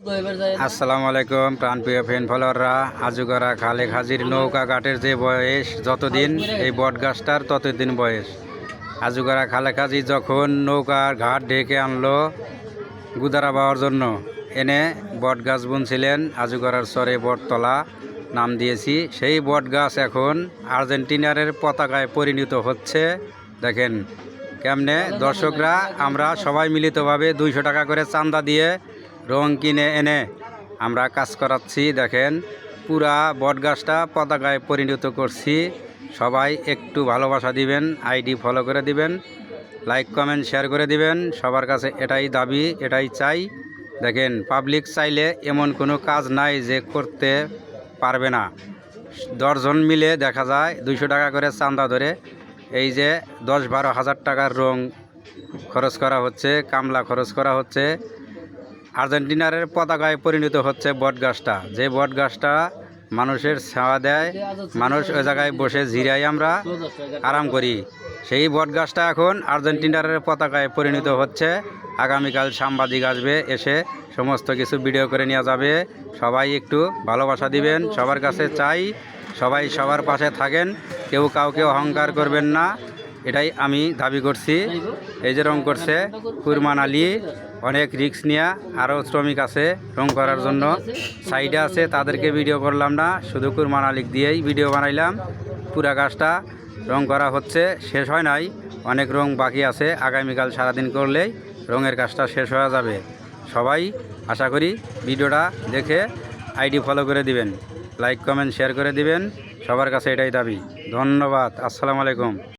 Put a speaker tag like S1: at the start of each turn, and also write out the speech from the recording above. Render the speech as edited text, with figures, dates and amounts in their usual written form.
S1: আসসালামু আলাইকুম প্রাণপ্রিয় ফ্যান ফলোয়াররা। আজুগড়া খালে খাজির নৌকা ঘাটের যে বয়স যতদিন, এই বট গাছটার ততদিন বয়স। আজুগড়া খালে খাজি যখন নৌকার ঘাট ঢেকে আনলো গুদারা পাওয়ার জন্য, এনে বট গাছ বুনছিলেন। আজুগড়ার চরে বটতলা নাম দিয়েছি। সেই বট গাছ এখন আর্জেন্টিনার পতাকায় পরিণত হচ্ছে। দেখেন কেমনে দর্শকরা, আমরা সবাই মিলিতভাবে 200 টাকা করে চাঁদা দিয়ে রং কিনে এনে আমরা কাজ করাচ্ছি। দেখেন পুরা বট গাছটা পতাকায় পরিণত করছি। সবাই একটু ভালোবাসা দিবেন, আইডি ফলো করে দিবেন, লাইক কমেন্ট শেয়ার করে দিবেন। সবার কাছে এটাই দাবি, এটাই চাই। দেখেন পাবলিক চাইলে এমন কোনো কাজ নাই যে করতে পারবে না। 10 জন মিলে দেখা যায় 200 টাকা করে চাঁদা ধরে এই যে 10-12 হাজার টাকার রং খরচ করা হচ্ছে, কামলা খরচ করা হচ্ছে। আর্জেন্টিনার পতাকায় পরিণত হচ্ছে বট গাছটা। যে বট গাছটা মানুষের ছায়া দেয়, মানুষ ওই জায়গায় বসে জিরাই আমরা আরাম করি। সেই বট গাছটা এখন আর্জেন্টিনার পতাকায় পরিণত হচ্ছে। আগামীকাল সাংবাদিক আসবে, এসে সমস্ত কিছু ভিডিও করে নেওয়া যাবে। সবাই একটু ভালোবাসা দিবেন, সবার কাছে চাই সবাই সবার পাশে থাকেন, কেউ কাউকে অহংকার করবেন না, এটাই আমি দাবি করছি। এই যে রং করছে কুরমান আলী, অনেক রিস্ক নিয়ে, আরও শ্রমিক আছে রং করার জন্য, সাইডে আছে, তাদেরকে ভিডিও করলাম না, শুধু কুরমান আলী দিয়েই ভিডিও বানাইলাম। পুরা গাছটা রং করা হচ্ছে, শেষ হয় নাই, অনেক রং বাকি আছে। আগামীকাল সারাদিন করলেই রঙের কাজটা শেষ হয়ে যাবে। সবাই আশা করি ভিডিওটা দেখে আইডি ফলো করে দিবেন, লাইক কমেন্ট শেয়ার করে দিবেন। সবার কাছে এটাই দাবি। ধন্যবাদ। আসসালামু আলাইকুম।